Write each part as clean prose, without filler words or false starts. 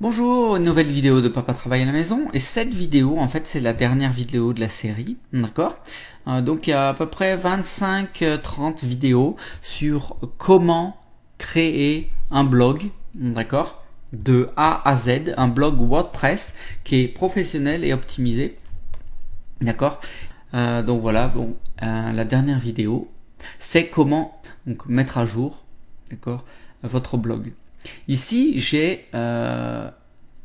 Bonjour, une nouvelle vidéo de Papa Travaille à la maison, et cette vidéo en fait c'est la dernière vidéo de la série, d'accord. Donc il y a à peu près 25-30 vidéos sur comment créer un blog, d'accord, de A à Z, un blog WordPress qui est professionnel et optimisé, d'accord. Donc voilà, la dernière vidéo c'est comment donc, mettre à jour, d'accord, votre blog. Ici, j'ai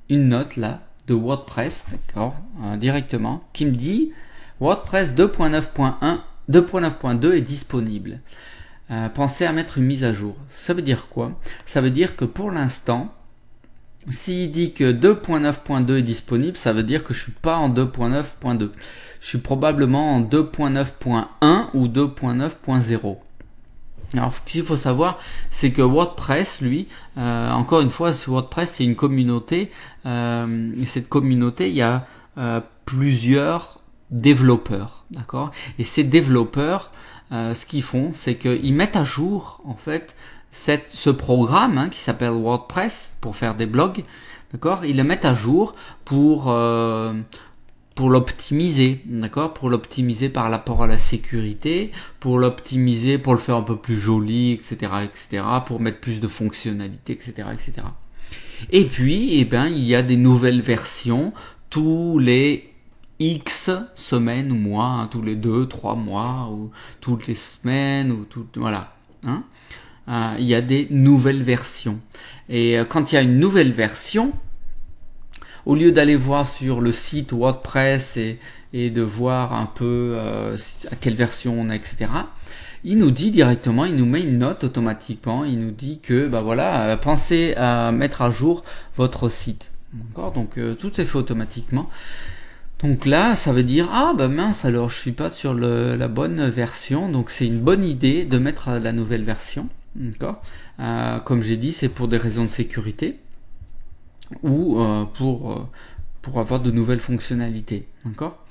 une note là de WordPress, d'accord, directement, qui me dit WordPress 2.9.1, 2.9.2 est disponible. Pensez à mettre une mise à jour. Ça veut dire quoi? Ça veut dire que pour l'instant, s'il dit que 2.9.2 est disponible, ça veut dire que je suis pas en 2.9.2. Je suis probablement en 2.9.1 ou 2.9.0. Alors, ce qu'il faut savoir, c'est que WordPress, lui, encore une fois, WordPress, c'est une communauté. Et cette communauté, il y a plusieurs développeurs, d'accord. Et ces développeurs, ce qu'ils font, c'est qu'ils mettent à jour, en fait, ce programme qui s'appelle WordPress pour faire des blogs, d'accord. Ils le mettent à jour pour l'optimiser, d'accord, pour l'optimiser par rapport à la sécurité, pour l'optimiser, pour le faire un peu plus joli, etc., etc., pour mettre plus de fonctionnalités, etc., etc. Et puis, eh ben, il y a des nouvelles versions tous les X semaines ou mois, tous les 2-3 mois, ou toutes les semaines, ou voilà. Il y a des nouvelles versions. Et quand il y a une nouvelle version, au lieu d'aller voir sur le site WordPress et de voir un peu à quelle version on est, etc., il nous dit directement, il nous met une note automatiquement, il nous dit que bah voilà, pensez à mettre à jour votre site. D'accord, donc tout est fait automatiquement. Donc là, ça veut dire ah bah mince, alors je suis pas sur la bonne version, donc c'est une bonne idée de mettre la nouvelle version. D'accord, comme j'ai dit, c'est pour des raisons de sécurité ou pour avoir de nouvelles fonctionnalités. D'accord.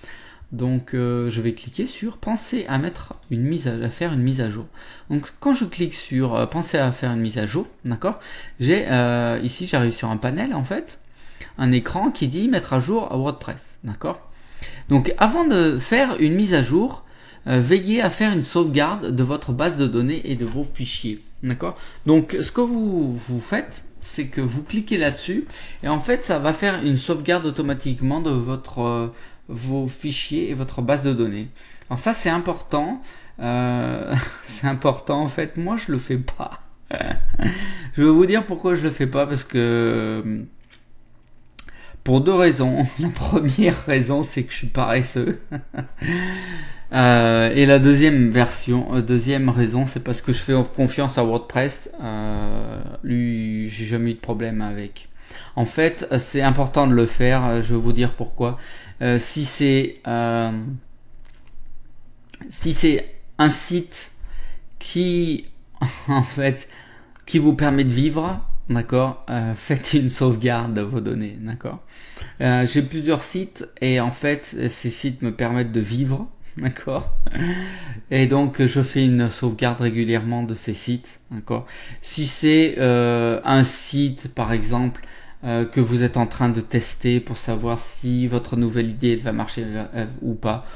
Donc je vais cliquer sur penser à faire une mise à jour. Donc quand je clique sur penser à faire une mise à jour, d'accord, j'ai ici j'arrive sur un panel en fait, un écran qui dit mettre à jour à WordPress, d'accord. Donc avant de faire une mise à jour, veillez à faire une sauvegarde de votre base de données et de vos fichiers, d'accord. Donc ce que vous faites, c'est que vous cliquez là-dessus et en fait ça va faire une sauvegarde automatiquement de vos fichiers et votre base de données. Alors ça c'est important, c'est important en fait. Moi je le fais pas. Je vais vous dire pourquoi je le fais pas, parce que pour deux raisons. La première raison, c'est que je suis paresseux. Et la deuxième raison, c'est parce que je fais confiance à WordPress. Lui, j'ai jamais eu de problème avec. En fait, c'est important de le faire. Je vais vous dire pourquoi. Si c'est un site qui, en fait, qui vous permet de vivre, d'accord, faites une sauvegarde de vos données, d'accord. J'ai plusieurs sites et en fait, ces sites me permettent de vivre, d'accord. Et donc, je fais une sauvegarde régulièrement de ces sites, d'accord. Si c'est un site, par exemple, que vous êtes en train de tester pour savoir si votre nouvelle idée va marcher ou pas,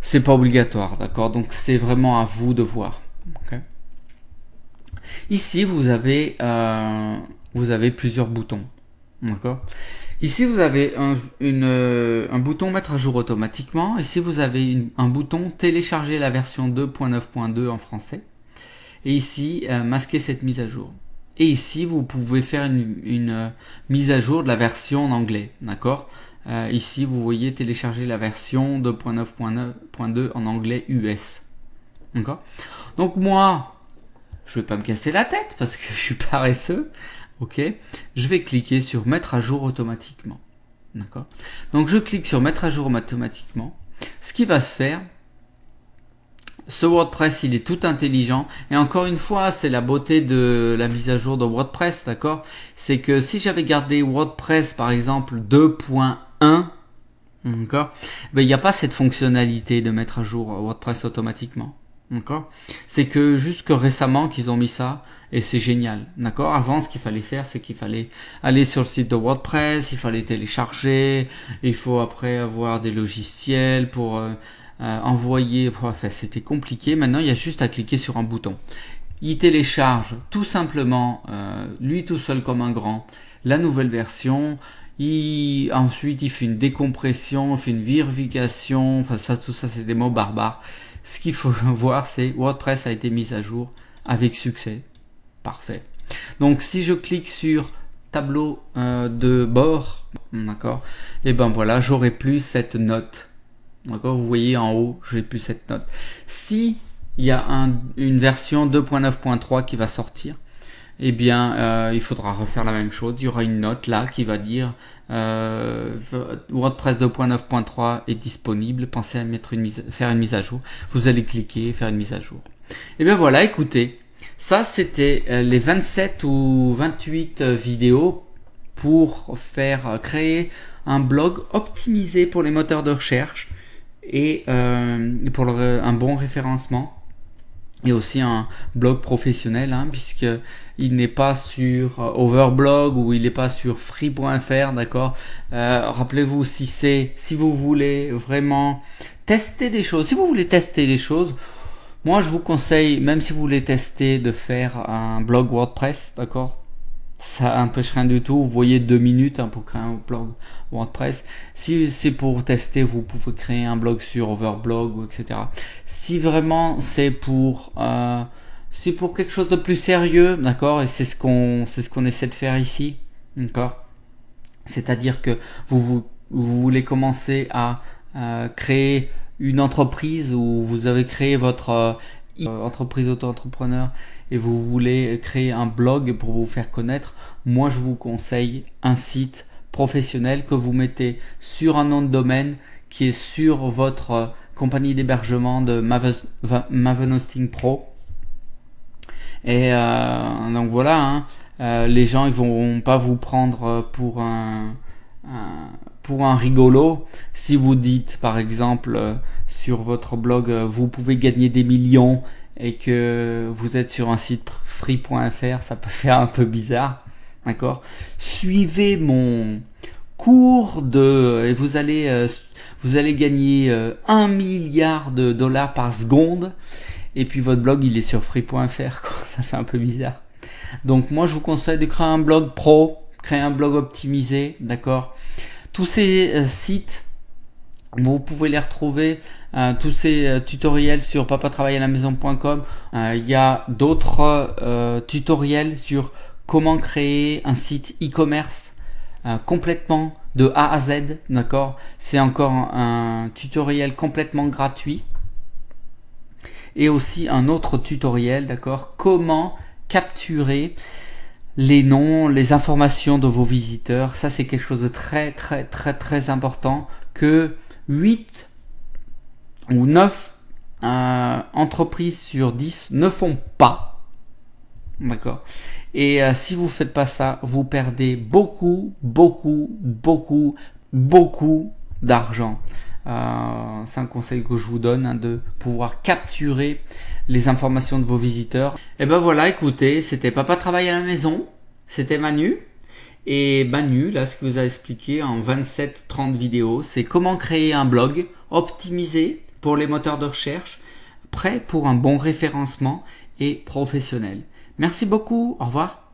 c'est pas obligatoire, d'accord. Donc, c'est vraiment à vous de voir. Okay. Ici, vous avez plusieurs boutons, d'accord. Ici, vous avez un bouton mettre à jour automatiquement. Ici, vous avez un bouton télécharger la version 2.9.2 en français. Et ici, masquer cette mise à jour. Et ici, vous pouvez faire une mise à jour de la version en anglais, d'accord. Ici, vous voyez télécharger la version 2.9.2 en anglais US, d'accord. Donc moi, je vais pas me casser la tête parce que je suis paresseux. Ok, je vais cliquer sur mettre à jour automatiquement. D'accord. Donc je clique sur mettre à jour automatiquement. Ce qui va se faire, ce WordPress il est tout intelligent, et encore une fois c'est la beauté de la mise à jour de WordPress, d'accord. C'est que si j'avais gardé WordPress par exemple 2.1, d'accord, ben il n'y a pas cette fonctionnalité de mettre à jour WordPress automatiquement. D'accord. C'est que jusque récemment qu'ils ont mis ça, et c'est génial, d'accord. Avant, ce qu'il fallait faire, c'est qu'il fallait aller sur le site de WordPress, il fallait télécharger, il faut après avoir des logiciels pour envoyer, enfin c'était compliqué. Maintenant il y a juste à cliquer sur un bouton. Il télécharge tout simplement, lui tout seul comme un grand, la nouvelle version. Ensuite il fait une décompression, il fait une vérification, enfin ça, tout ça c'est des mots barbares. Ce qu'il faut voir, c'est WordPress a été mis à jour avec succès. Parfait. Donc si je clique sur tableau de bord, d'accord, et ben voilà, j'aurai plus cette note. D'accord, vous voyez en haut, j'ai plus cette note. Si il y a une version 2.9.3 qui va sortir, eh bien il faudra refaire la même chose. Il y aura une note là qui va dire WordPress 2.9.3 est disponible, pensez à faire une mise à jour. Vous allez cliquer, faire une mise à jour. Et bien voilà, écoutez, ça c'était les 27 ou 28 vidéos pour créer un blog optimisé pour les moteurs de recherche et pour un bon référencement. Et aussi un blog professionnel, hein, puisque il n'est pas sur Overblog ou il n'est pas sur free.fr, d'accord. Rappelez-vous, si vous voulez vraiment tester des choses, moi je vous conseille, même si vous voulez tester, de faire un blog WordPress, d'accord. Ça n'empêche rien du tout. Vous voyez 2 minutes pour créer un blog WordPress. Si c'est pour tester, vous pouvez créer un blog sur Overblog, etc. Si vraiment c'est pour quelque chose de plus sérieux, d'accord, et c'est ce qu'on essaie de faire ici, d'accord. C'est-à-dire que vous voulez commencer à créer une entreprise, ou vous avez créé votre entreprise auto-entrepreneur et vous voulez créer un blog pour vous faire connaître, moi je vous conseille un site professionnel que vous mettez sur un nom de domaine qui est sur votre compagnie d'hébergement de Maven Hosting Pro. Et donc voilà, hein, les gens ils vont pas vous prendre pour un rigolo. Si vous dites par exemple sur votre blog vous pouvez gagner des millions et que vous êtes sur un site free.fr, ça peut faire un peu bizarre, d'accord. Suivez mon cours et vous allez gagner 1 milliard de dollars par seconde, et puis votre blog il est sur free.fr, quoi. Ça fait un peu bizarre. Donc moi je vous conseille de créer un blog pro, créer un blog optimisé, d'accord. Tous ces sites, vous pouvez les retrouver, tous ces tutoriels sur papatravaillealamaison.com. Il y a d'autres tutoriels sur comment créer un site e-commerce complètement de A à Z, d'accord. C'est encore un tutoriel complètement gratuit. Et aussi un autre tutoriel, d'accord, comment capturer les noms, les informations de vos visiteurs. Ça c'est quelque chose de très très très très important que 8 ou 9 entreprises sur 10 ne font pas, d'accord. Et si vous faites pas ça, vous perdez beaucoup d'argent. C'est un conseil que je vous donne, hein, de pouvoir capturer les informations de vos visiteurs. Et ben voilà, écoutez, c'était Papa travaille à la maison, c'était Manu. Et Manu, là, ce que vous a expliqué en 27-30 vidéos, c'est comment créer un blog optimisé pour les moteurs de recherche, prêt pour un bon référencement et professionnel. Merci beaucoup, au revoir.